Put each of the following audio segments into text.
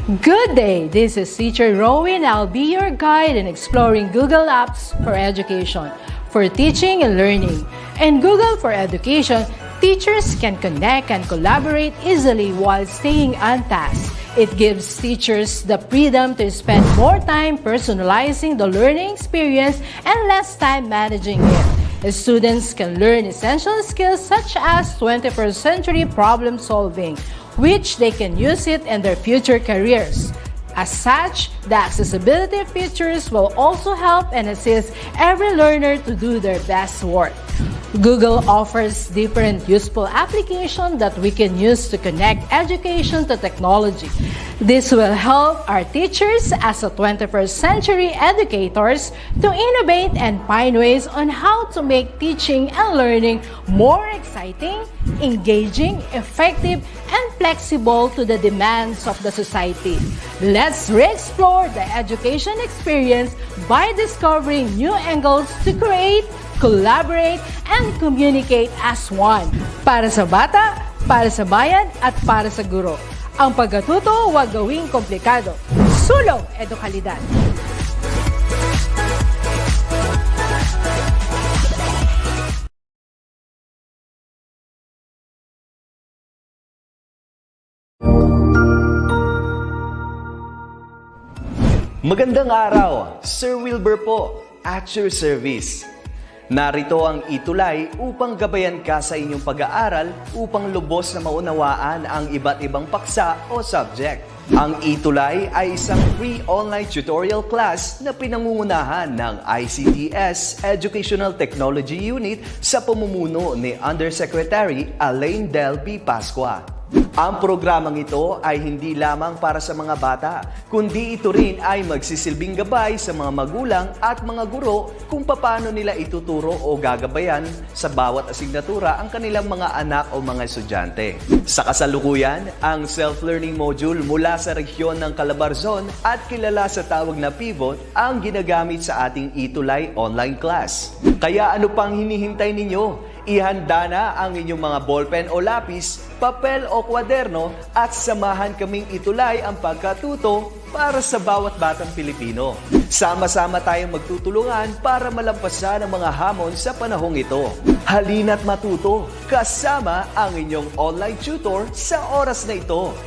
Good day! This is Teacher Rowan. I'll be your guide in exploring Google Apps for education, for teaching and learning. In Google for Education, teachers can connect and collaborate easily while staying on task. It gives teachers the freedom to spend more time personalizing the learning experience and less time managing it. Students can learn essential skills such as 21st century problem solving, which they can use it in their future careers. As such, the accessibility features will also help and assist every learner to do their best work. Google offers different useful applications that we can use to connect education to technology. This will help our teachers as a 21st century educators to innovate and find ways on how to make teaching and learning more exciting, engaging, effective, and flexible to the demands of the society. Let's re-explore the education experience by discovering new angles to create, collaborate, and communicate as one. Para sa bata, para sa bayan, at para sa guro. Ang pagkatuto huwag gawing komplikado. Sulong edukalidad. Magandang araw, Sir Wilbur po, at your service. Narito ang ETUlay upang gabayan ka sa inyong pag-aaral upang lubos na maunawaan ang iba't ibang paksa o subject. Ang ETUlay ay isang free online tutorial class na pinangungunahan ng ICT's Educational Technology Unit sa pamumuno ni Undersecretary Elaine Del P. Pascua. Ang programang ito ay hindi lamang para sa mga bata, kundi ito rin ay magsisilbing gabay sa mga magulang at mga guro kung paano nila ituturo o gagabayan sa bawat asignatura ang kanilang mga anak o mga estudyante. Sa kasalukuyan, ang self-learning module mula sa rehiyon ng Calabarzon at kilala sa tawag na Pivot ang ginagamit sa ating ETUlay online class. Kaya ano pang hinihintay ninyo? Ihanda na ang inyong mga ballpen o lapis, papel o kwaderno at samahan kaming itulay ang pagkatuto para sa bawat batang Pilipino. Sama-sama tayong magtutulungan para malampasan ang mga hamon sa panahong ito. Halina't matuto kasama ang inyong online tutor sa oras na ito.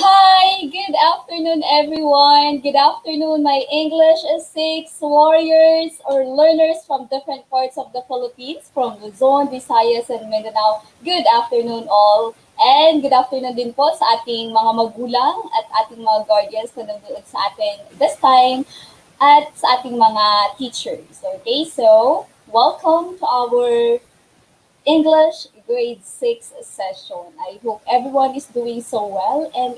Hi, good afternoon everyone. Good afternoon my English 6 warriors or learners from different parts of the Philippines, from Luzon, Visayas, and Mindanao. Good afternoon all. And good afternoon din po sa ating mga magulang at ating mga guardians na nanonood sa atin this time at sa ating mga teachers. Okay, so welcome to our English grade 6 session. I hope everyone is doing so well, and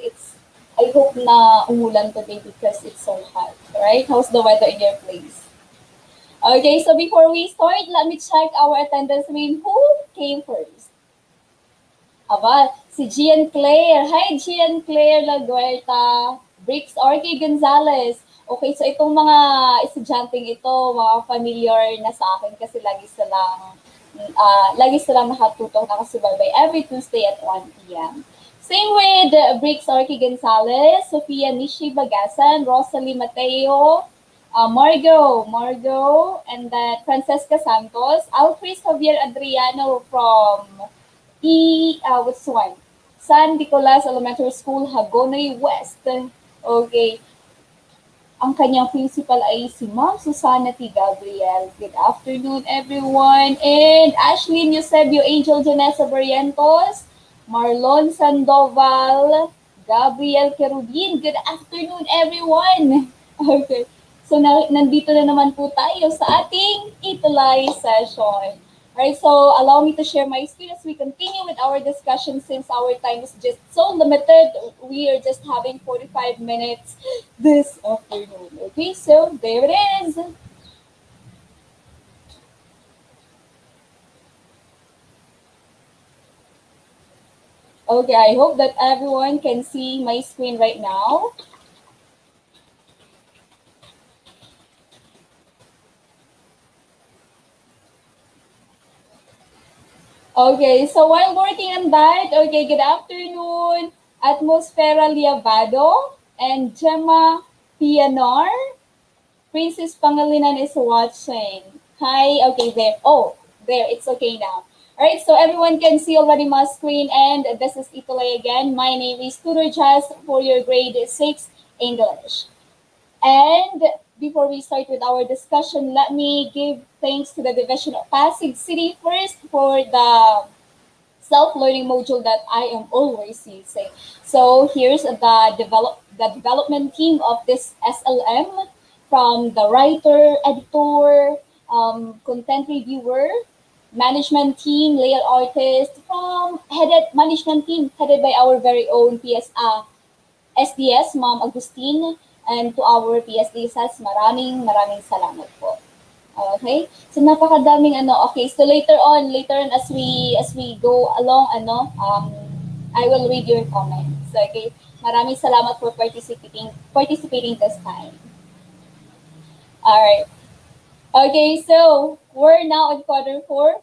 I hope na umulan today because it's so hot, right? How's the weather in your place? Okay, so before we start, let me check our attendance. Who came first? Aba, si Gian Claire. Hi, Gian Claire Laguerta. Bricks Orky Gonzalez. Okay, so itong mga estudyanteng ito, mga familiar na sa akin kasi lagi silang nakatutong, nakasubaybay every Tuesday at 1 p.m. Same with Bricks Orky Gonzalez, Sofia Nishi Bagasan, Rosalie Mateo, Margo, and then Francesca Santos, Alfred Javier Adriano from San Nicolas Elementary School, Hagonoy West. Okay. Ang kanyang principal ay si Ma'am Susana T. Gabriel. Good afternoon, everyone. And Ashley Eusebio, Angel Janessa Barrientos, Marlon Sandoval, Gabriel Kerubin. Good afternoon, everyone. Okay. So, nandito na naman po tayo sa ating ETUlay session. Alright, so allow me to share my screen as we continue with our discussion since our time is just so limited. We are just having 45 minutes this afternoon. Okay, so there it is. Okay, I hope that everyone can see my screen right now. Okay, so while working on that, okay, good afternoon, Atmosfera Liabado and Gemma Pianar. Princess Pangilinan is watching. Hi, okay, there. Oh, there, it's okay now. All right, so everyone can see already my screen, and this is ETUlay again. My name is Tutor Jazz for your grade 6 English. And before we start with our discussion, let me give thanks to the Division of Pasig City first for the self-learning module that I am always using. So here's the development team of this SLM, from the writer, editor, content reviewer, management team, layout artist, from headed management team headed by our very own SDS, Ma'am Agustin, and to our PSDSS, maraming salamat po. Okay? So napakadaming ano. Okay, so later on as we go along I will read your comments. Okay? Maraming salamat for participating this time. All right. Okay, so we're now at quarter 4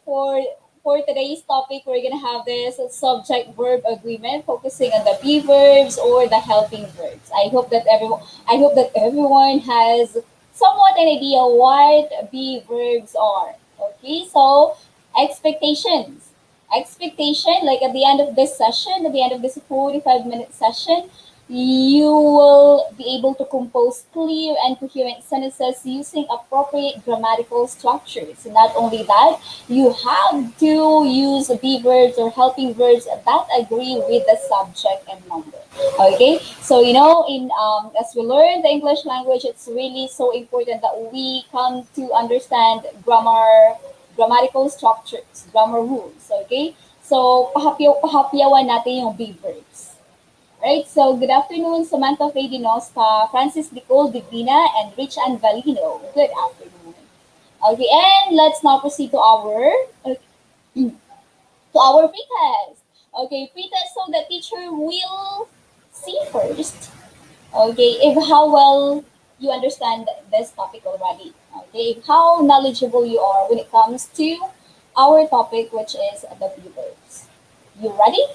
for today's topic. We're gonna have this subject verb agreement, focusing on the be verbs or the helping verbs. I hope that everyone has somewhat an idea what be verbs are. Okay, so expectations. Expectation, like at the end of this session, at the end of this 45-minute session, you will be able to compose clear and coherent sentences using appropriate grammatical structures. And not only that, you have to use be verbs or helping verbs that agree with the subject and number. Okay, so in as we learn the English language, it's really so important that we come to understand grammatical structures, grammar rules. Okay, so pahapyawan natin yung be verbs. Right, so good afternoon, Samantha Faye Dinosca, Francis Nicole Divina, and Rich Ann Valino. Good afternoon. Okay, and let's now proceed to our pretest. Okay, pretest, so the teacher will see first, okay, if how well you understand this topic already. Okay, how knowledgeable you are when it comes to our topic, which is the be verbs. You ready?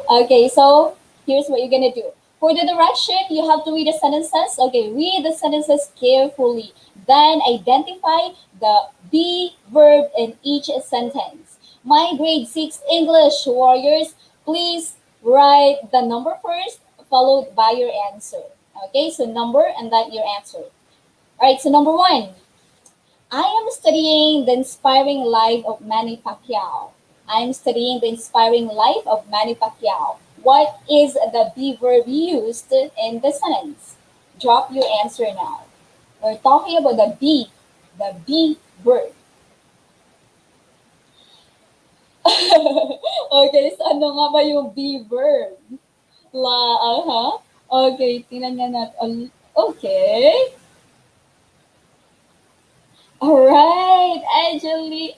Okay, so here's what you're gonna do. For the direction, you have to read the sentences. Okay, read the sentences carefully. Then identify the be verb in each sentence. My grade 6 English warriors, please write the number first, followed by your answer. Okay, so number and then your answer. Alright, so number 1. I am studying the inspiring life of Manny Pacquiao. I'm studying the inspiring life of Manny Pacquiao. What is the be verb used in the sentence? Drop your answer now. We're talking about the be verb. Okay, so ano nga ba yung be verb? Okay, tingnan nga natin. Okay. Alright, Angeli.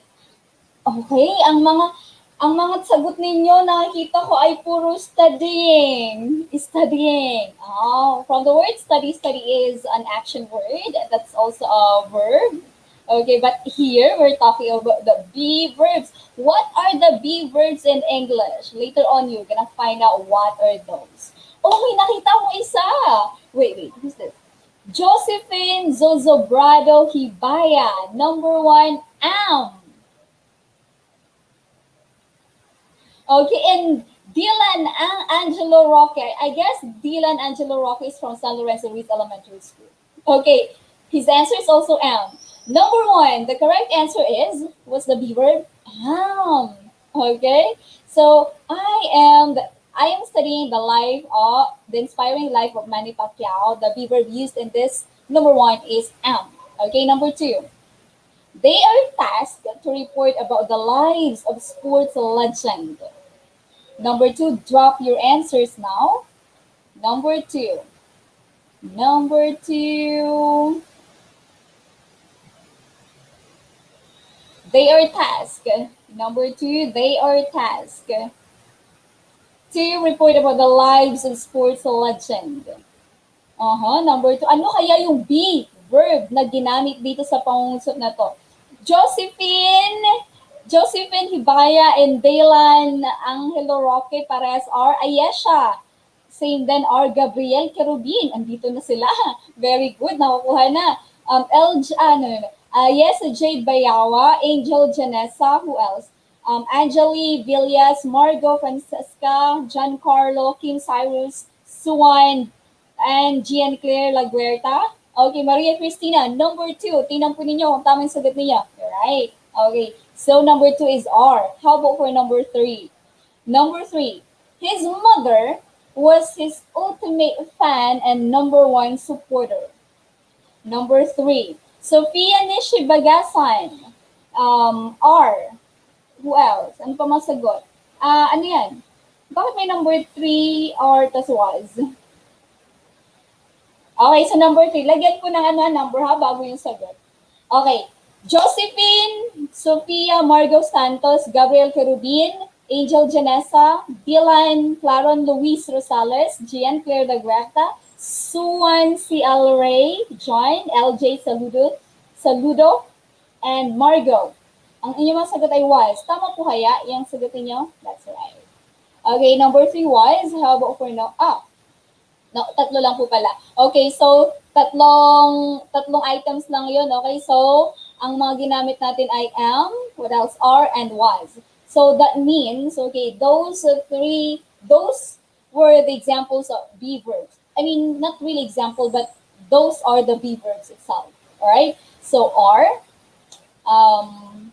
Okay, ang mga sagot ninyo nakikita ko ay puro studying. Studying. Oh, from the word study is an action word. That's also a verb. Okay, but here we're talking about the be verbs. What are the be verbs in English? Later on, you're gonna find out what are those. Oh, may nakita mo isa. Wait, who's this? Josephine Zozobrado Hibaya. Number 1, am. Okay, and Dylan Angelo Roque. I guess Dylan Angelo Roque is from San Lorenzo Ruiz Elementary School. Okay, his answer is also am. Number 1, the correct answer is, what's the be verb? Am. Okay, so I am studying the inspiring life of Manny Pacquiao. The be verb used in this number 1 is am. Okay, number 2. They are tasked to report about the lives of sports legend. Number 2, drop your answers now. Number 2. They are tasked. Number 2, they are tasked to report about the lives of sports legend. Number 2. Ano kaya yung be verb na ginamit dito sa pangungusap na to? Josephine Josephine Hibaya and Daylan Angelo Roque Pares are Ayesha. Same then are Gabriel Kerubin. Andito na sila. Very good. Nakukuha na. Yes, Jade Bayawa, Angel Janessa, who else? Angeli Villas, Margot Francesca, Giancarlo, Kim Cyrus, Suwan, and Gian Claire Laguerta. Okay, Maria Cristina, number 2. Tingnan po ninyo kung tamang sagot niya. Right. Okay, so number 2 is R. How about for number 3? Number 3, his mother was his ultimate fan and number 1 supporter. Number 3, Sofia Nishibagasan. R. Who else? Ano pa masagot? Ano yan? Bakit may number 3 or tas was? Okay, so number 3. Lagyan ko ng number ha, bago yung sagot. Okay. Josephine, Sofia Margot Santos, Gabriel Kerubin, Angel Janessa, Dylan Claron Luis Rosales, Gian Claire Laguerta, Suwan C. L. Ray, John, LJ Saludo, and Margot. Ang inyong mga sagot ay was. Tama po kaya yung sagutin nyo? That's right. Okay, number 3 was. How about for no? No, tatlo lang po pala. Okay, so tatlong items lang yun. Okay, so ang mga ginamit natin ay am, what else, are, and was. So that means, okay, those were the examples of be verbs. I mean, not really example, but those are the be verbs itself. All right. So are, am,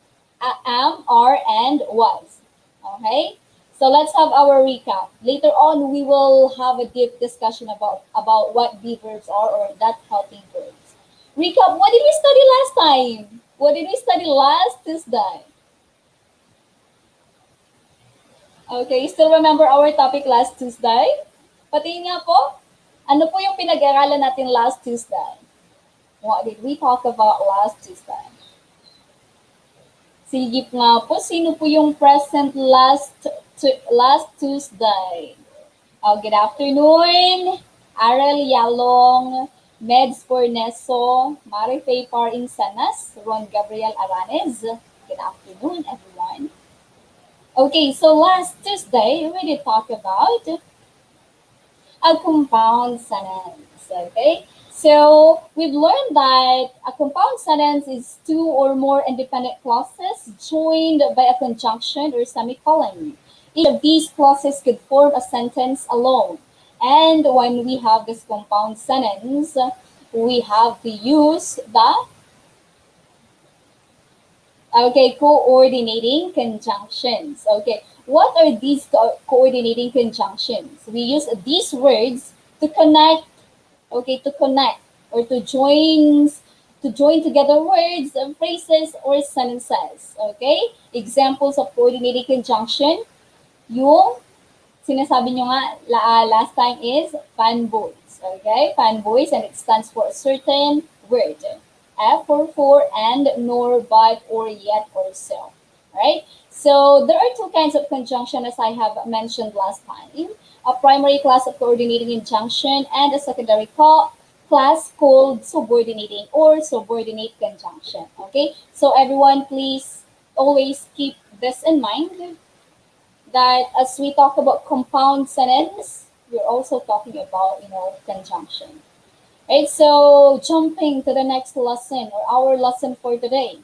are, and was. Okay. So let's have our recap. Later on, we will have a deep discussion about what be verbs are or that helping verbs. Recap. What did we study last time? What did we study last Tuesday? Okay, still remember our topic last Tuesday? Pati nga po, ano po yung pinag-aralan natin last Tuesday? What did we talk about last Tuesday? Sige nga po, sino po yung present last Tuesday? Good afternoon, Arel Yalong, Meds Corneso, Marifay Par Insanas, Ron Gabriel Aranes. Good afternoon, everyone. Okay, so last Tuesday, we did talk about a compound sentence, okay? So we've learned that a compound sentence is 2 or more independent clauses joined by a conjunction or semicolon. Each of these clauses could form a sentence alone. And when we have this compound sentence, we have to use the coordinating conjunctions. Okay, what are these coordinating conjunctions? We use these words to connect, or to join together words, phrases, or sentences. Okay, examples of coordinating conjunction, yung sinasabi nyo nga last time is fanboys. Okay, fanboys, and it stands for a certain word. F for, and, nor, but, or, yet, or so. Right? So there are 2 kinds of conjunction as I have mentioned last time. A primary class of coordinating conjunction and a secondary class called subordinating or subordinate conjunction. Okay? So everyone, please always keep this in mind, that as we talk about compound sentence, we're also talking about, conjunction. Right, so jumping to the next lesson or our lesson for today.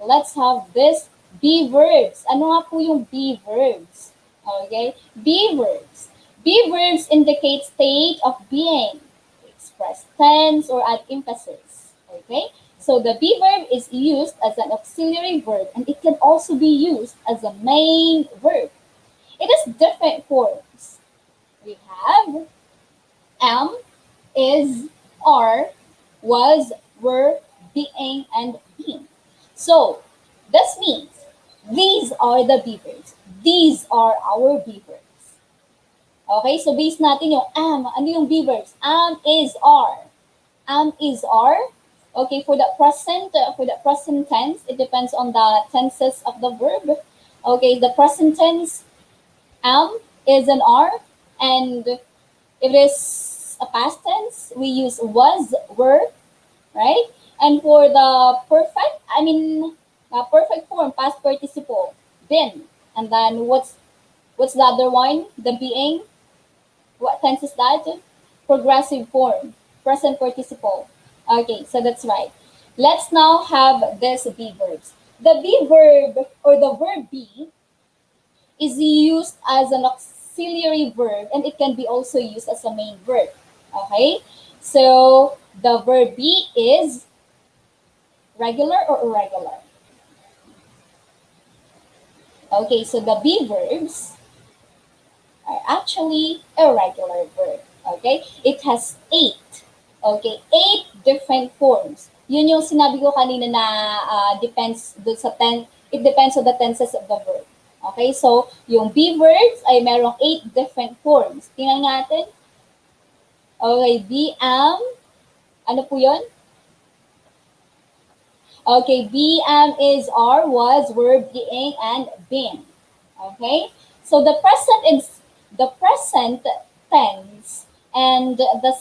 Let's have this be verbs. Ano nga po yung be verbs? Okay, be verbs. Be verbs indicate state of being, express tense, or add emphasis. Okay, so the be verb is used as an auxiliary verb, and it can also be used as a main verb. It has different forms. We have am, is, are, was, were, being, and being. So this means these are the be verbs. These are our be verbs. Okay, so base natin yung am. Ano yung be verbs? Am, is, are. Am, is, are. Okay, for the present tense, it depends on the tenses of the verb. Okay, the present tense, am, is, and are. And if it is a past tense, we use was, were, right? And for the Perfect form, past participle, been. And then what's the other one? The being. What tense is that? Progressive form, present participle. Okay, so that's right. Let's now have this be verbs. The be verb or the verb be is used as an auxiliary verb and it can be also used as a main verb. Okay, so the verb be is regular or irregular. Okay, so the be verbs are actually irregular verb. Okay, it has 8. Okay, 8 different forms. Yun yung sinabi ko kanina na depends dun sa it depends on the tenses of the verb. Okay, so yung be verbs ay merong 8 different forms. Tingnan natin. Okay, be, am, ano po yun? Okay, be, am, is, are, was, were, being, and been. Okay, so the present tense and the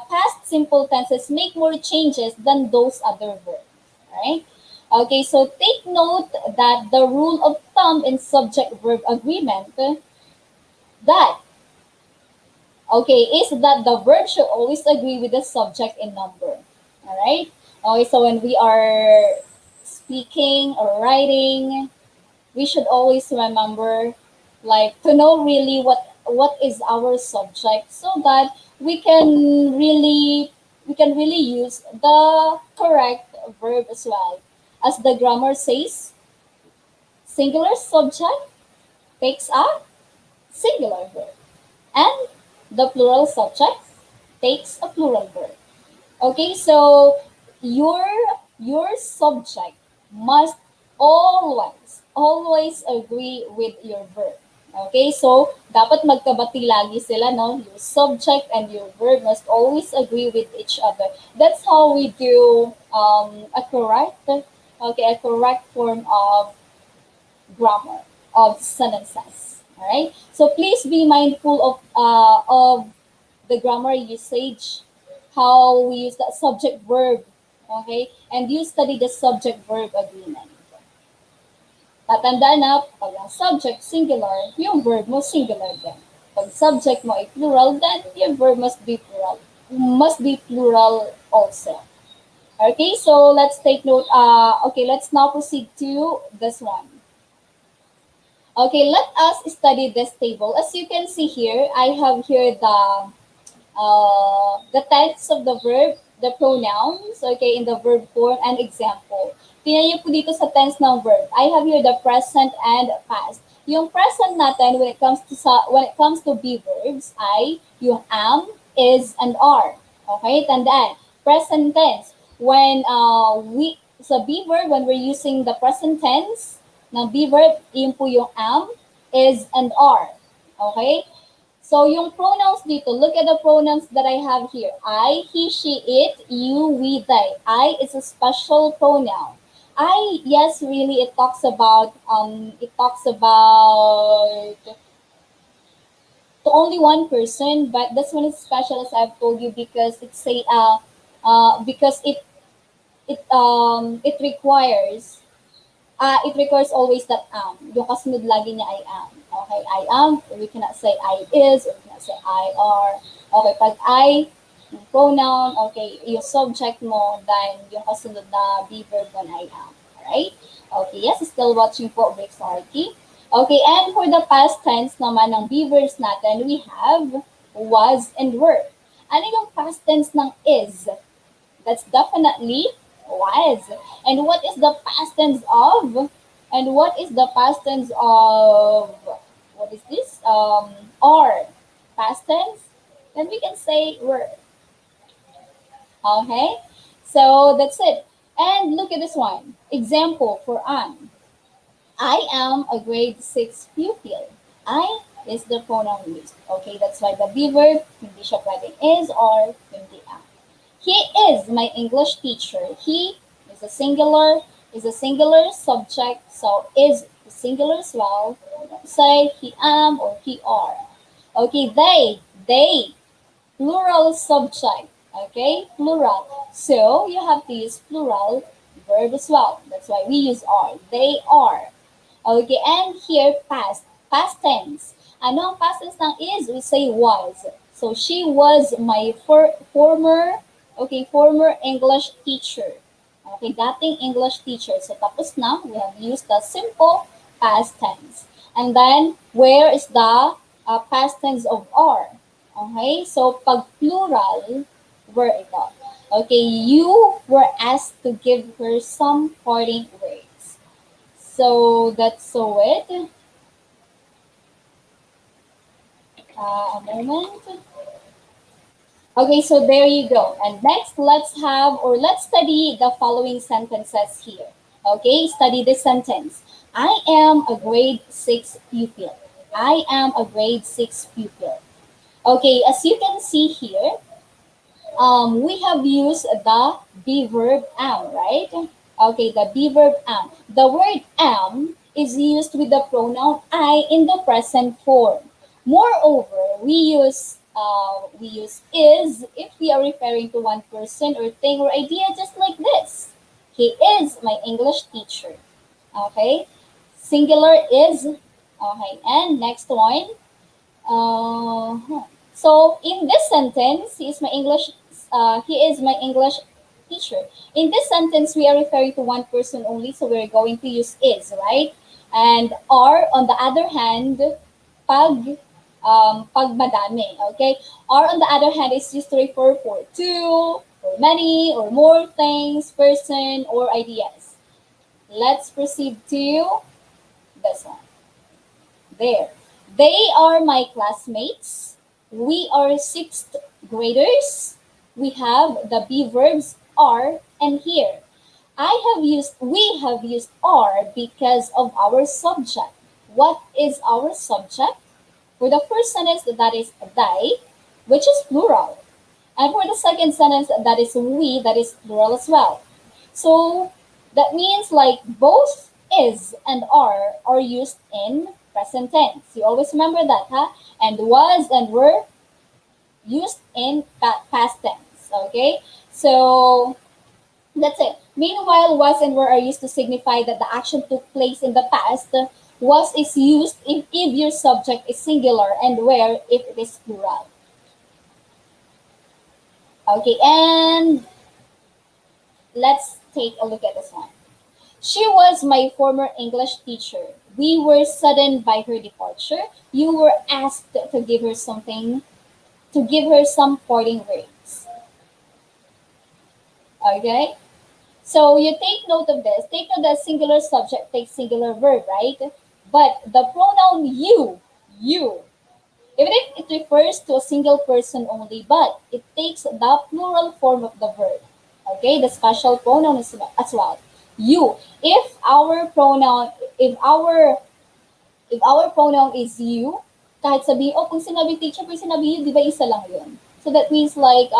past simple tenses make more changes than those other verbs. Right? Okay, so take note that the rule of thumb in subject-verb agreement that is that the verb should always agree with the subject in number. All right. Okay, so when we are speaking or writing, we should always remember, like, to know really what is our subject, so that we can really use the correct verb as well. As the grammar says, singular subject takes a singular verb, and the plural subject takes a plural verb. Okay, so your subject must always agree with your verb. Okay, so dapat magkabati lagi sila, no? Your subject and your verb must always agree with each other. That's how we do a correct form of grammar of sentences. All right. So please be mindful of the grammar usage, how we use that subject verb. Okay, and you study the subject verb agreement. Tatandaan na, pag ang subject singular, yung verb mo singular din. Pag subject mo ay plural, then your verb must be plural also. Okay, so let's take note. Let's now proceed to this one. Okay, let us study this table. As you can see here, I have here the tense of the verb, the pronouns, okay, in the verb form, and example. Tingnan niyo po dito sa tense ng verb. I have here the present and past. Yung present natin when it comes to be verbs ay yung am, is, and are. Okay, tandaan. Present tense. When sa be verb, when we're using the present tense ng be verb, yun po yung am, is, and are. Okay? So, yung pronouns dito, look at the pronouns that I have here. I, he, she, it, you, we, they. I is a special pronoun. I, yes, really, it talks about to only one person, but this one is special, as I've told you, because it requires always that am. Yung kasunod lagi niya ay am. Okay, I am, we cannot say I is, or we cannot say I are. Okay, pag I, yung pronoun, okay, yung subject mo, then yung kasunod na be verb mo na I am. Alright? Okay, yes, still watching po, Breaks Arky. Okay, and for the past tense naman ng be verbs natin, we have was and were. Ano yung past tense ng is? That's definitely was. And what is the past tense of? And what is the past tense of, what is this? Are. Past tense? Then we can say were. Okay? So that's it. And look at this one. Example for am. I am a grade 6 pupil. I is the pronoun used. Okay, that's why the be verb, hindi siya pwedeng is or hindi am. He is my English teacher. He is a singular subject, so is singular as well. Say he am or he are. Okay, they, plural subject. Okay, plural. So you have to use plural verb as well. That's why we use are. They are. Okay, and here past tense. Ano ang past tense ng is? We say was. So she was my former English teacher. Okay, dating English teacher. So tapos na, we have used the simple past tense. And then, where is the past tense of are? Okay, so pag plural, where ito? Okay, you were asked to give her some parting words. So that's so it. A moment. Okay, so there you go. And next, let's study the following sentences here. Okay, study this sentence. I am a grade 6 pupil. I am a grade 6 pupil. Okay, as you can see here, we have used the be verb am, right? Okay, the be verb am. The word am is used with the pronoun I in the present form. Moreover, we use is if we are referring to one person or thing or idea, just like this. He is my English teacher. Okay, singular is. Okay, and next one. So in this sentence, he is my English teacher. In this sentence, we are referring to one person only, so we're going to use is, right? And are, on the other hand, pag madami, okay? Are, on the other hand, is used to refer for two, or many, or more things, person, or ideas. Let's proceed to this one. There. They are my classmates. We are sixth graders. We have the be verbs are and here. We have used are because of our subject. What is our subject? For the first sentence, that is they, which is plural. And for the second sentence, that is we, that is plural as well. So that means like both is and are used in present tense. You always remember that, huh? And was and were used in past tense, okay? So that's it. Meanwhile, was and were are used to signify that the action took place in the past. Was is used if your subject is singular and where if it is plural. Okay, and let's take a look at this one. She was my former English teacher. We were saddened by her departure. You were asked to give her some parting words. Okay? So you take note of this. Take note that singular subject takes singular verb, right? But the pronoun you, even if it refers to a single person only, but it takes the plural form of the verb. Okay? The special pronoun as well. You. If our pronoun is you, kahit sabi, kung sinabi teacher, pero sinabi you, di ba isa lang yun? So that means like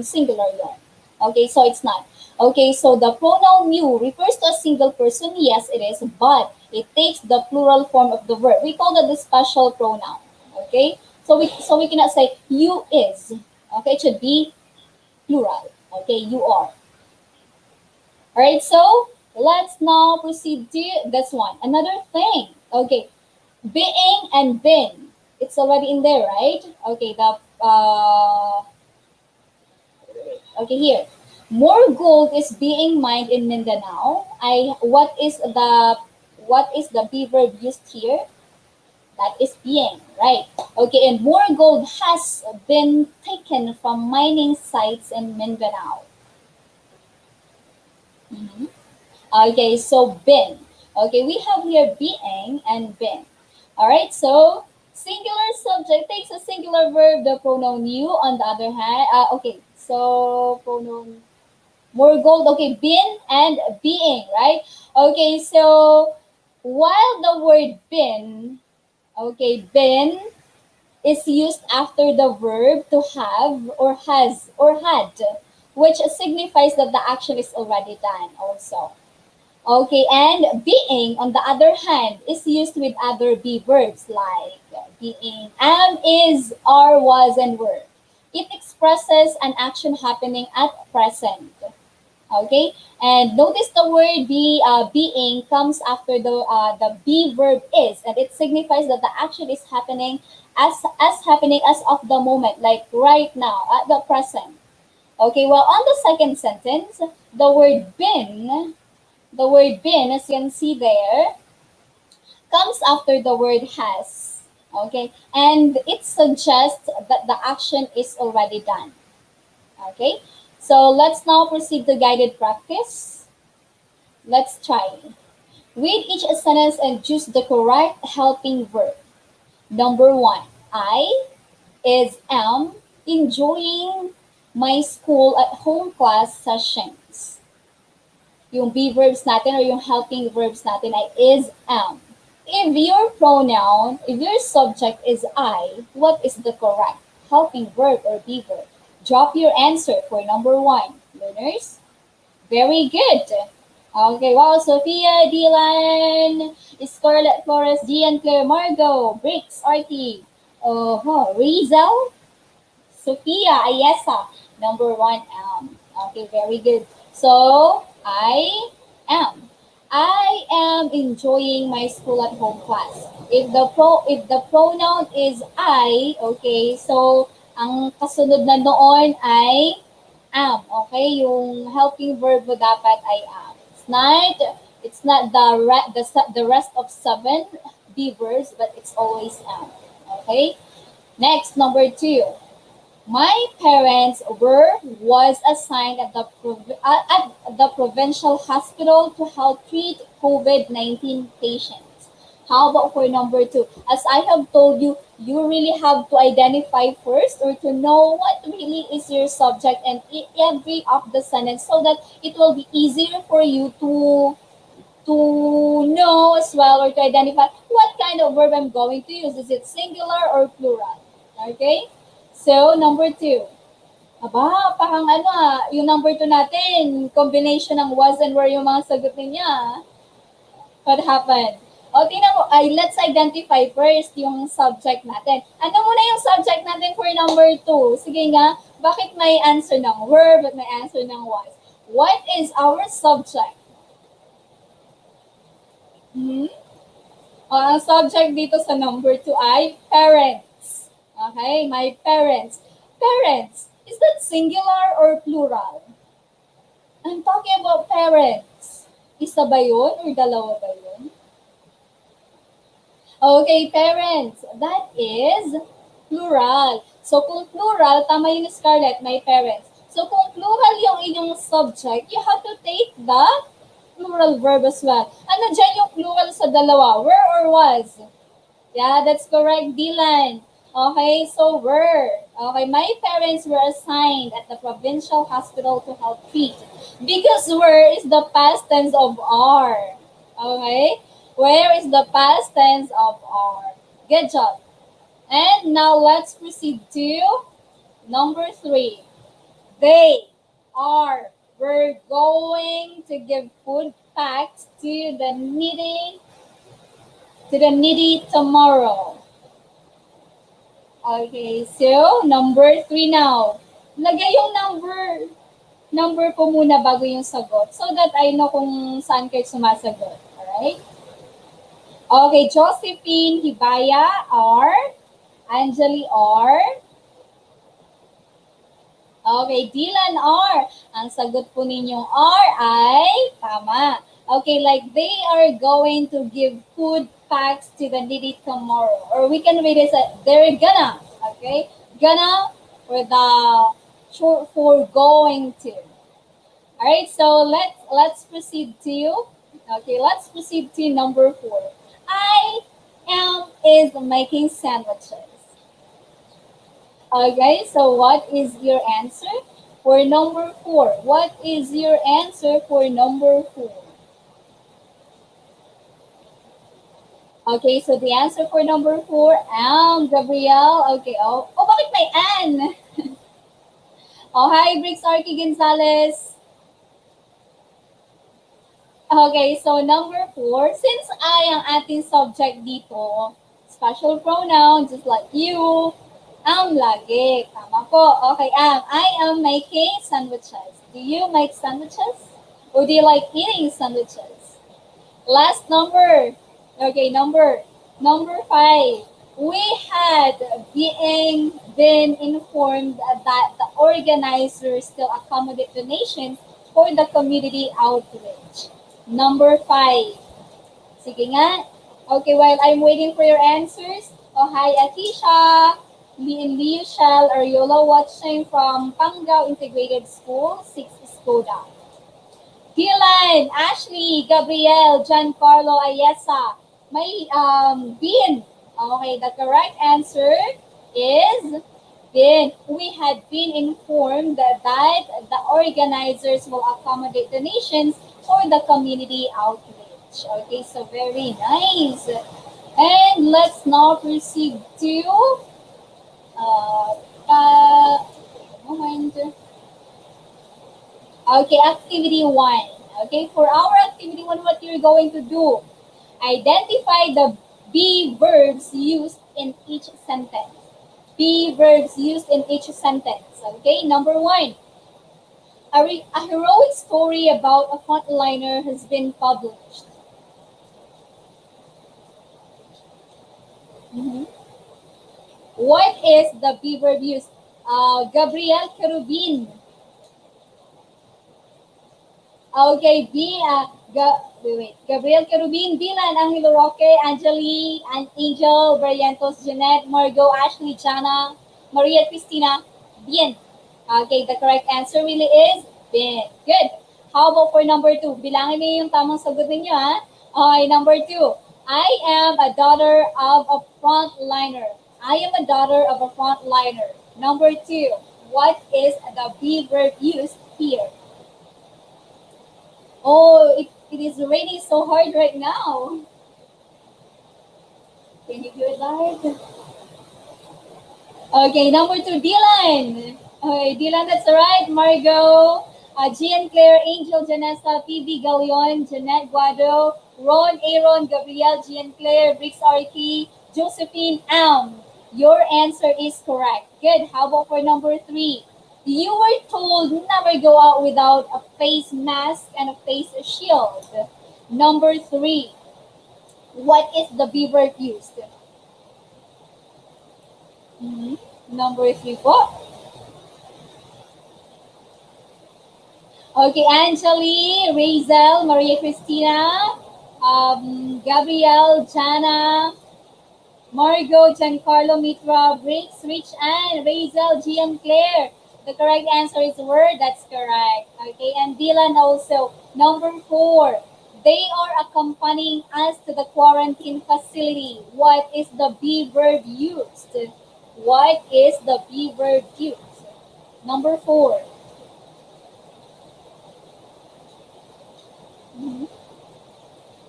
singular yun. Okay, so it's not. Okay, so the pronoun you refers to a single person. Yes, it is, but it takes the plural form of the verb. We call that the special pronoun. Okay, so we cannot say you is. Okay, it should be plural. Okay, you are. All right, so let's now proceed to this one. Another thing. Okay, being and been. It's already in there, right? Okay, okay, here. More gold is being mined in Mindanao. What is the be verb used here? That is being, right? Okay, and more gold has been taken from mining sites in Mindanao. Okay, so been. Okay, we have here being and been. All right, so singular subject takes a singular verb, the pronoun you. On the other hand, okay, so pronoun more gold. Okay, been and being, right? Okay, so while the word been, okay, been is used after the verb to have or has or had, which signifies that the action is already done also. Okay, and being, on the other hand, is used with other be verbs like being, am, is, are, was, and were. It expresses an action happening at present. Okay, And notice the word being comes after the be verb is, and it signifies that the action is happening as of the moment, like right now, at the present. Okay, well, on the second sentence, the word been, as you can see there, comes after the word has. Okay, and it suggests that the action is already done. Okay, so let's now proceed to guided practice. Let's try. Read each sentence and choose the correct helping verb. Number one, I is am enjoying my school at home class sessions. Yung be verbs natin or yung helping verbs natin ay is am. If your subject is I, what is the correct helping verb or be verb? Drop your answer for number one, learners. Very good. Okay, wow, Sophia, Dylan, Scarlett Flores, Gian, Claire, Margot, Briggs, Artie, Rizal, Sophia, Ayesa, number one, Okay, very good. So, am. I am enjoying my school at home class. If the pronoun is I, okay, so ang kasunod na noon ay am. Okay, yung helping verb mo dapat ay am. It's not the rest of seven be verbs, but it's always am. Okay. Next, number two. My parents was assigned at the provincial hospital to help treat COVID-19 patients. How about for number two? As I have told you, you really have to identify first or to know what really is your subject and every of the sentence so that it will be easier for you to know as well or to identify what kind of verb I'm going to use. Is it singular or plural? Okay? So, number two. Aba, parang yung number two natin, combination ng was and were yung mga sagot niya. What happened? O, tingnan mo, let's identify first yung subject natin. Ano muna yung subject natin for number two? Sige nga, bakit may answer ng were, but may answer ng was? What is our subject? Ang subject dito sa number two ay parents. Okay, my parents. Parents, is that singular or plural? I'm talking about parents. Isa ba yun or dalawa ba yun? Okay, parents. That is plural. So, kung plural, tama yung Scarlett, my parents. So, kung plural yung inyong subject, you have to take the plural verb as well. Ano dyan yung plural sa dalawa? Were or was? Yeah, that's correct, Dylan. Okay, so were. Okay, my parents were assigned at the provincial hospital to help treat. Because were is the past tense of are. Okay? Where is the past tense of are? Good job. And now let's proceed to number three. We're going to give food packs to the needy tomorrow. Okay, so number three now. Lagay yung number ko muna bago yung sagot so that I know kung saan kayo sumasagot. Alright? Okay, Josephine, Hibaya, R. Angeli, R. Okay, Dylan, R. Ang sagot po ninyong R ay tama. Okay, like they are going to give food packs to the needy tomorrow. Or we can read it as they're gonna. Okay? Gonna for the short for going to. Alright, so let's proceed to number four. I am is making sandwiches. Okay, so what is your answer for number four? What is your answer for number four? Okay, so the answer for number four, Gabrielle. Okay, bakit may Anne? Hi, Briggs Arky Gonzalez. Okay, so number four, since I ang ating subject dito, special pronoun, just like you, am lagi. Tama po. Okay, I am making sandwiches. Do you make sandwiches? Or do you like eating sandwiches? Last number. Okay, number 5. We had been informed that the organizers still accommodate donations for the community outreach. Number 5. Sige nga. Okay, while I'm waiting for your answers. Oh, hi, Atisha. Liu Shell, are you watching from Panggao Integrated School, 6 Skoda. Dylan, Ashley, Gabriel, Giancarlo, Ayesa. May Bin. Okay, the correct answer is Bin. We had been informed that the organizers will accommodate donations for the community outreach. Okay, so very nice. And let's now proceed to moment. Okay, activity 1. Okay, for our activity 1, what you're going to do, identify the be verbs used in each sentence. Be verbs used in each sentence. Okay, number 1. A heroic story about a frontliner has been published. What is the be verb used? Gabriel Kerubin. Okay, Gabriel Kerubin, Dylan, Angelo Roque, Angeli, Angel, Barrientos, Jeanette, Margot, Ashley, Jana, Maria Cristina, Bien. Okay, the correct answer really is Bien. Good. How about for number 2? Bilangin niyo yung tamang sagot ninyo, ha? Okay, number 2. I am a daughter of a frontliner. I am a daughter of a frontliner. Number 2. What is the be verb used here? Oh, it is raining so hard right now. Can you do it live? Okay, number 2, Dylan. Okay, Dylan, that's right. Margot, Gian Claire, Angel, Janessa, PV Galeon, Jeanette Guado, Ron, Aaron, Gabriel, Gian Claire, Briggs Arki, Josephine, Your answer is correct. Good. How about for number 3? You were told never go out without a face mask and a face shield. Number 3. What is the be verb used? Number 3 po. Okay, Angeli, Razel, Maria Cristina, Gabriel, Jana, Margot, Giancarlo, Mitra, Briggs, Rich Ann, Razel, Gian Claire. The correct answer is word. That's correct. Okay, and Dylan also. Number 4. They are accompanying us to the quarantine facility. What is the be verb used? What is the be verb used? Number 4.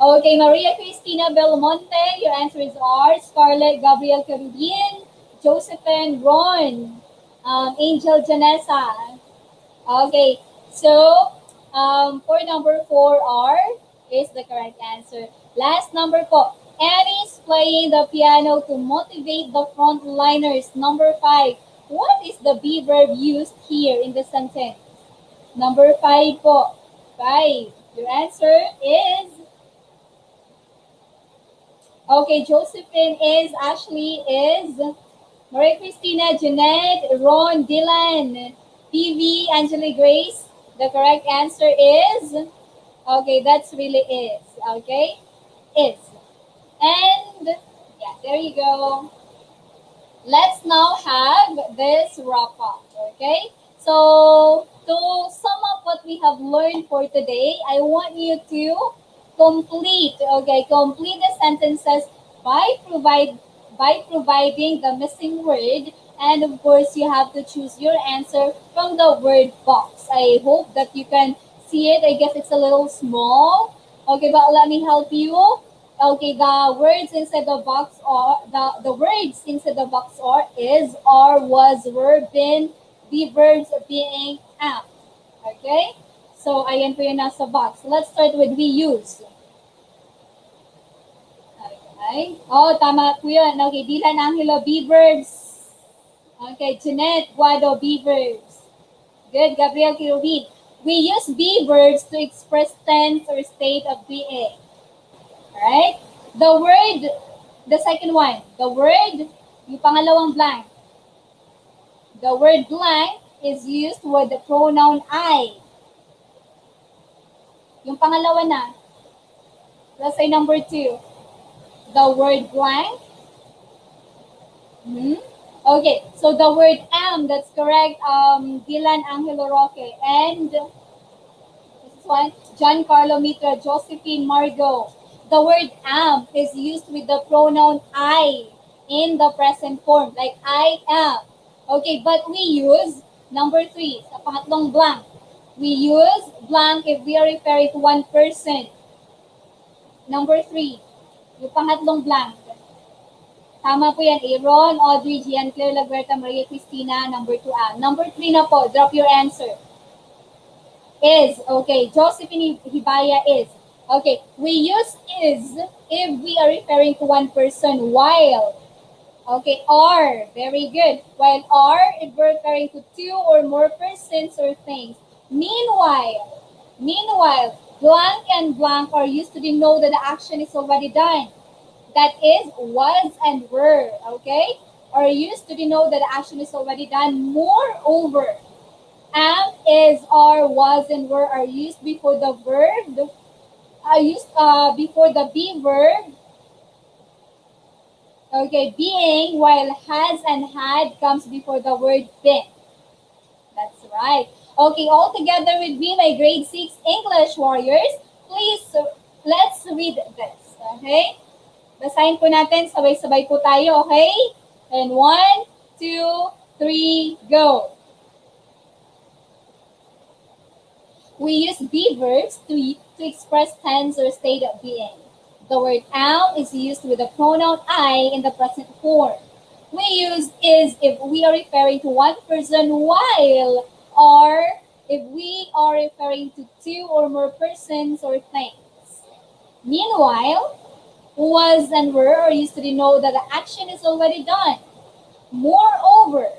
Okay, Maria Cristina Belmonte, your answer is R. Scarlett, Gabriel Caribbean, Josephine, Ron, Angel Janessa. Okay, so for number 4, R is the correct answer. Last number po, Annie is playing the piano to motivate the frontliners. Number 5, what is the be verb used here in the sentence? Number 5 po, 5. Your answer is, okay, Josephine is, Ashley is, Maria Cristina, Jeanette, Ron, Dylan, PV, Angela Grace. The correct answer is, okay, that's really is, okay, is. And, yeah, there you go. Let's now have this wrap up, okay? So, to sum up what we have learned for today, I want you to complete the sentences by providing the missing word, and of course you have to choose your answer from the word box. I hope that you can see it. I guess it's a little small. Okay, but let me help you. Okay, the words inside the box are the words inside the box are is, are, was, were, been, the verbs being, am. Okay? So ayan po yung nasa box. Let's start with we use. Okay. Oh, tama po yun. Okay, Dylan Angelo, be verbs. Okay, Jeanette Guado, be verbs. Good, Gabriel Kirubin. We use be verbs to express tense or state of being. Alright? The second one, yung pangalawang blank. The word blank is used with the pronoun I. Yung pangalawa na, let's say number 2. The word blank. Okay, so the word am, that's correct, Dylan Angelo Roque. And this one, Giancarlo Mitra, Josephine Margot. The word am is used with the pronoun I in the present form, like I am. Okay, but we use number 3, sa pangatlong blank. We use blank if we are referring to one person. Number 3, yung pangatlong blank. Tama po yan, Aaron, Audrey, Gian, Claire, Laberta, Maria Cristina, number 2 am. Number 3 na po, drop your answer. Is, okay, Josephine Hibaya is. Okay, we use is if we are referring to one person, while. Okay, are, very good. While are, if we're referring to 2 or more persons or things. Meanwhile, blank and blank are used to denote that the action is already done. That is, was and were, okay? Are used to denote that the action is already done. Moreover, am, is, are, was, and were are used before the verb, before the be verb. Okay, being, while has and had comes before the word been. That's right. Okay, all together with me, my grade 6 English warriors. Please, let's read this, okay? Basahin po natin, sabay-sabay po tayo, okay? And 1, 2, 3, go. We use be verbs to express tense or state of being. The word am is used with the pronoun I in the present form. We use is if we are referring to one person, while are if we are referring to 2 or more persons or things. Meanwhile, was and were are used to denote that the action is already done. Moreover,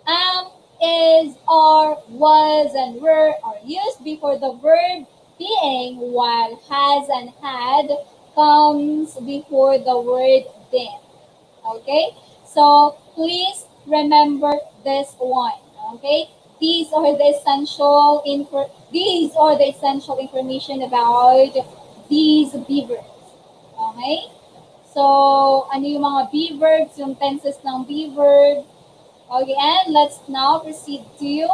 am, is, are, was, and were are used before the verb being, while has and had comes before the word been. Okay? So, please remember this one. Okay? These are the essential information about these be verbs. Okay? So, ano yung mga be verbs, yung tenses ng be verb. Okay, and let's now proceed to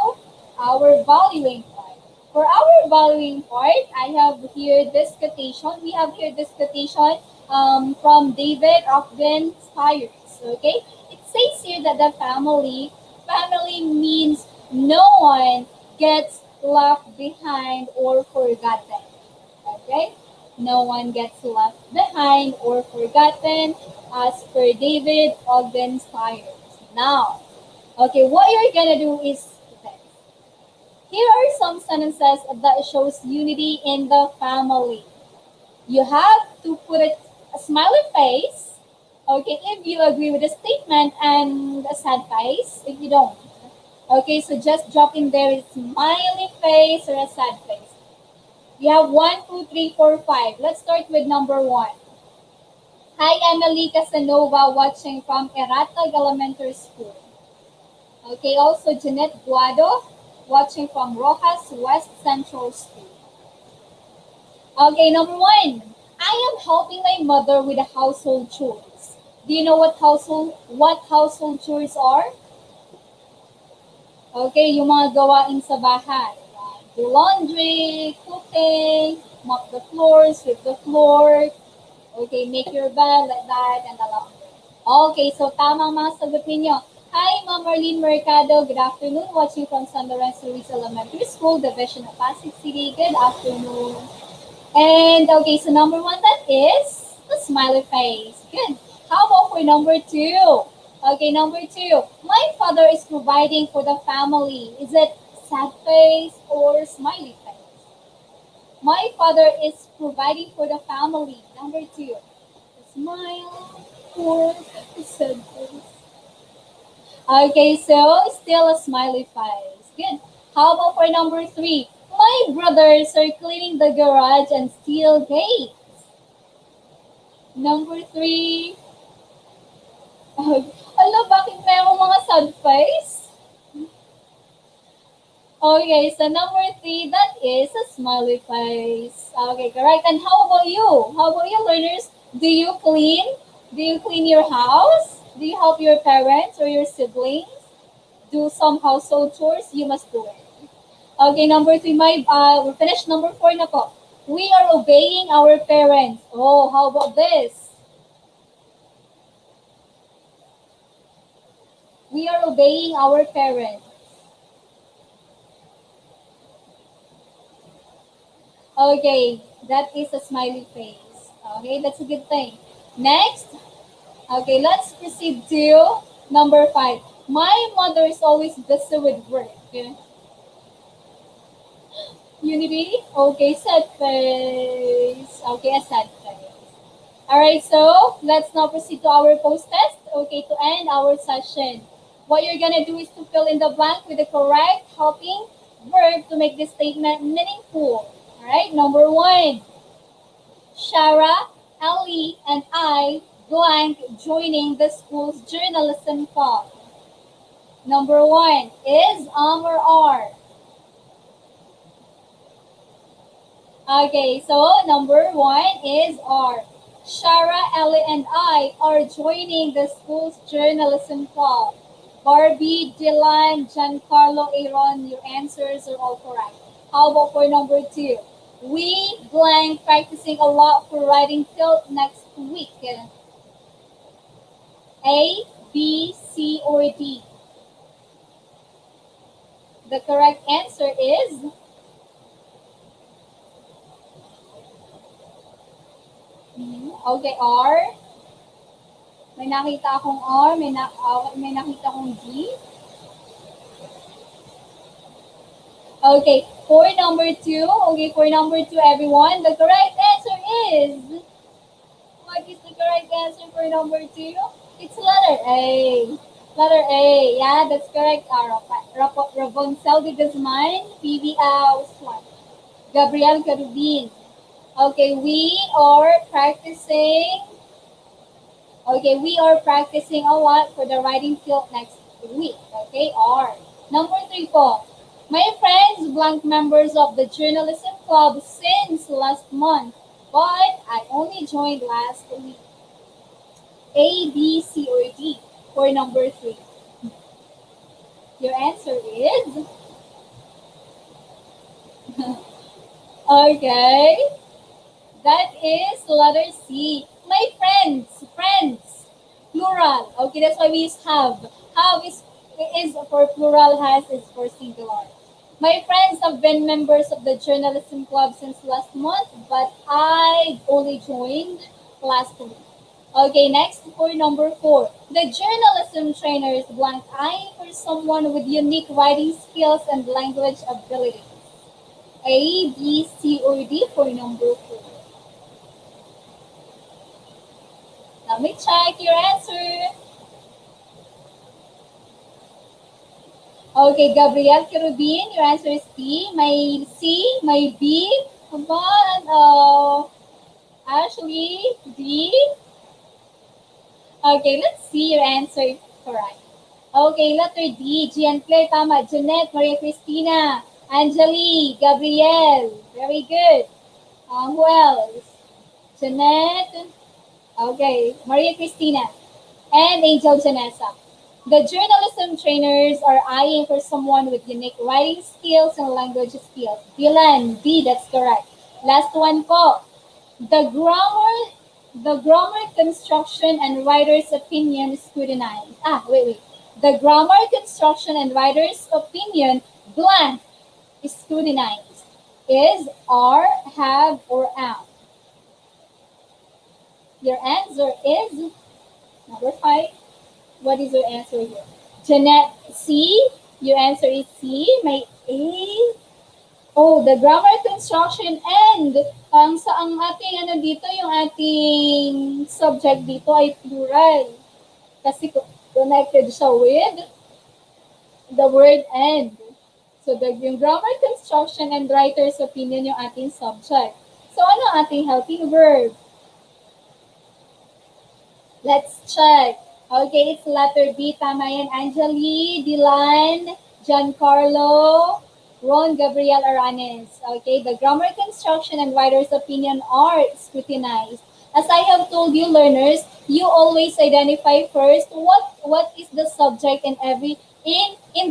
our valuing part. For our valuing part, I have here this quotation. We have here this quotation from David Ogden Stiers. Okay? It says here that the family means no one gets left behind or forgotten. Okay? No one gets left behind or forgotten as per David Ogden Stiers. Now, okay, what you're gonna do is this. Here are some sentences that shows unity in the family. You have to put a smiley face, okay, if you agree with the statement, and a sad face if you don't. Okay, so just drop in there a smiley face or a sad face. You have 1, 2, 3, 4, 5. Let's start with number 1. Hi, Emily Casanova, watching from Eratag Elementary School. Okay, also Jeanette Guado, watching from Rojas West Central School. Okay, number 1. I am helping my mother with the household chores. Do you know what household chores are? Okay, yung mga gawain sa bahay. Do laundry, cooking, mop the floor, sweep the floor, okay, make your bed like that, and the laundry. Okay, so tamang mga sagot ninyo. Hi, Ma'am Marlene Mercado. Good afternoon. Watching from San Lorenzo Luis Elementary School, Division of Pasig City. Good afternoon. And okay, so number 1, that is the smiley face. Good. How about for number 2? Okay, number 2. My father is providing for the family. Is it sad face or smiley face? My father is providing for the family. Number 2. Smile or sad face. Okay, so still a smiley face. Good. How about for number 3? My My brothers are cleaning the garage and steel gates. Number 3. Ala, bakit mayroong mga sad face? Okay, so number 3, that is a smiley face. Okay, correct. And how about you? How about you, learners? Do you clean? Do you clean your house? Do you help your parents or your siblings do some household chores? You must do it. Okay, number 3, we finished number 4 na po. We are obeying our parents. Oh, how about this? We are obeying our parents. Okay, that is a smiley face. Okay, that's a good thing. Next, okay, let's proceed to number 5. My mother is always busy with work. Unity? Okay, sad face. Okay, a sad face. Alright, so let's now proceed to our post-test. Okay, to end our session. What you're gonna do is to fill in the blank with the correct helping verb to make this statement meaningful. Alright, number 1. Shara, Ellie, and I blank joining the school's journalism club. Number 1 is or are. Okay, so number 1 is are. Shara, Ellie, and I are joining the school's journalism club. Barbie, Dylan, Giancarlo, Aaron, your answers are all correct. How about for number 2? We blank practicing a lot for writing field next week. A, B, C, or D? The correct answer is okay, R. May nakita akong R, may nakita akong D. Okay, for number 2, everyone, the correct answer is, what is the correct answer for number 2? It's letter A. Letter A, yeah, that's correct. Raboncel de Guzman, PV Gabriel Carubin. Okay, we are practicing a lot for the writing field next week. Okay, R. Number 3 po. My friends, blank members of the journalism club since last month, but I only joined last week. A, B, C, or D for number 3? Your answer is okay. That is letter C. My friends, plural. Okay, that's why we use have. Have is for plural, has is for singular. My friends have been members of the journalism club since last month, but I only joined last week. Okay, next for number 4. The journalism trainers blank eyeing for someone with unique writing skills and language abilities. A, B, C, or D for number 4? Let me check your answer. Okay, Gabriel Carubin, your answer is B. My C, my B. Come on, Ashley, D. Okay, let's see your answer correct. Okay, letter D. Gian Claire, tama. Jeanette, Maria Cristina, Angeli, Gabriel. Very good. Who else? Jeanette. Okay, Maria Cristina. And Angel Janessa. The journalism trainers are eyeing for someone with unique writing skills and language skills. Dylan, D, that's correct. Last one po. The grammar, construction, and writer's opinion scrutinized. The grammar, construction, and writer's opinion blank is scrutinized. Is, are, have, or am? Your answer is number 5. What is your answer here? Jeanette, C. Your answer is C. May A. Oh, the grammar, construction, and ang ating dito, yung ating subject dito ay plural. Kasi connected siya with the word and. So, yung grammar construction and writer's opinion yung ating subject. So, ano ang ating helping verb? Let's check. Okay, it's letter B. Tama yan. Angeli, Dylan, Giancarlo, Ron, Gabriel, Aranes. Okay, the grammar construction and writer's opinion are scrutinized. As I have told you, learners, you always identify first what is the subject in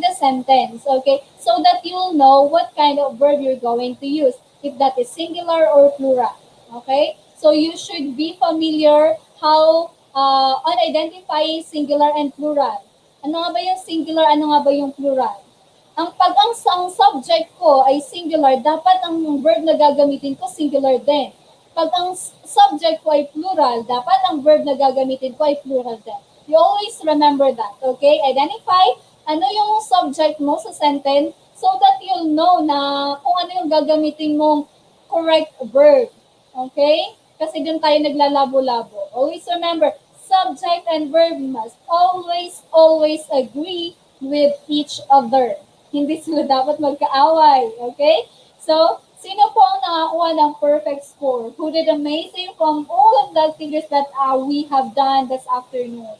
the sentence, okay? So that you'll know what kind of verb you're going to use, if that is singular or plural, okay? So you should be familiar how on identifying singular and plural. Ano nga ba yung singular, ano nga ba yung plural? Ang subject ko ay singular, dapat ang verb na gagamitin ko singular din. Pag ang subject ko ay plural, dapat ang verb na gagamitin ko ay plural din. You always remember that, okay? Identify ano yung subject mo sa sentence so that you'll know na kung ano yung gagamitin mong correct verb, okay? Kasi dun tayo naglalabo-labo. Always remember, subject and verb must always agree with each other. Hindi sila dapat magkaaway, okay? So, sino po ang nakakuha ng perfect score? Who did amazing from all of the activities that we have done this afternoon?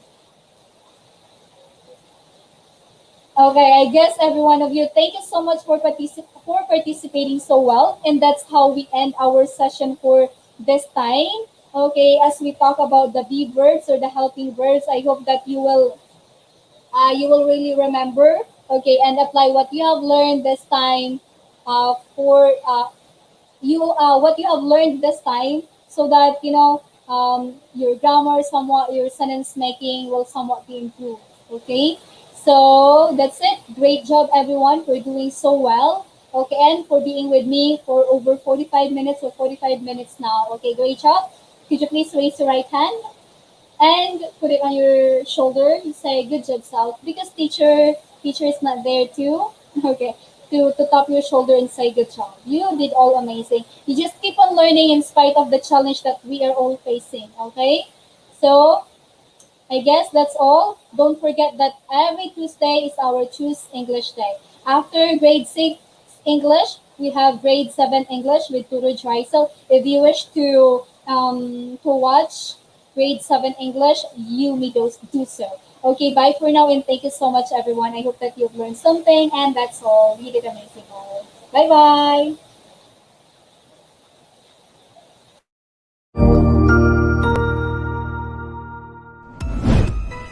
Okay, I guess every one of you, thank you so much for participating so well. And that's how we end our session for this time. Okay, as we talk about the be verbs or the helping verbs, I hope that you will really remember, okay, and apply what you have learned this time what you have learned this time, so that your grammar somewhat, your sentence making will somewhat be improved. Okay, so that's it. Great job, everyone, for doing so well. Okay, and for being with me for over 45 minutes or 45 minutes now. Okay, great job. Could you please raise your right hand and put it on your shoulder and say, good job, Sal. Because teacher is not there too. Okay, to tap your shoulder and say, good job. You did all amazing. You just keep on learning in spite of the challenge that we are all facing. Okay, so I guess that's all. Don't forget that every Tuesday is our Choose English Day. After grade 6 English, we have grade 7 English with Tutor Dreisel. If you wish to watch grade 7 English, you may do so. Okay, bye for now, and thank you so much, everyone. I hope that you've learned something, and that's all. You did amazing. Bye-bye.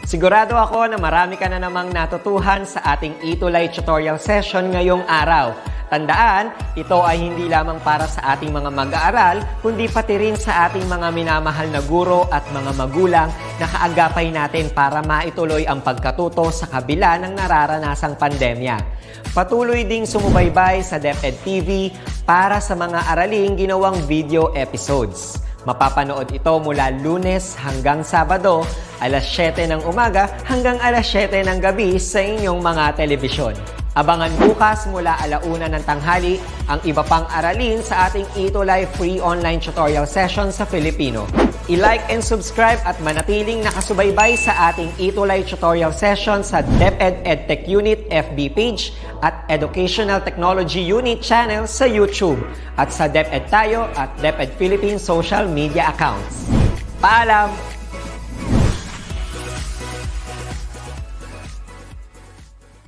Sigurado ako na marami ka na namang natutuhan sa ating ETUlay tutorial session ngayong araw. Tandaan, ito ay hindi lamang para sa ating mga mag-aaral, kundi pati rin sa ating mga minamahal na guro at mga magulang na kaagapay natin para maituloy ang pagkatuto sa kabila ng nararanasang pandemya. Patuloy ding sumubaybay sa DepEd TV para sa mga araling ginawang video episodes. Mapapanood ito mula Lunes hanggang Sabado, alas 7 ng umaga hanggang alas 7 ng gabi sa inyong mga telebisyon. Abangan bukas mula 1:00 ng tanghali ang iba pang aralin sa ating ETUlay free online tutorial session sa Filipino. I-like and subscribe at manatiling nakasubaybay sa ating ETUlay tutorial session sa DepEd Edtech Unit FB page at Educational Technology Unit channel sa YouTube at sa DepEd Tayo at DepEd Philippines social media accounts. Paalam!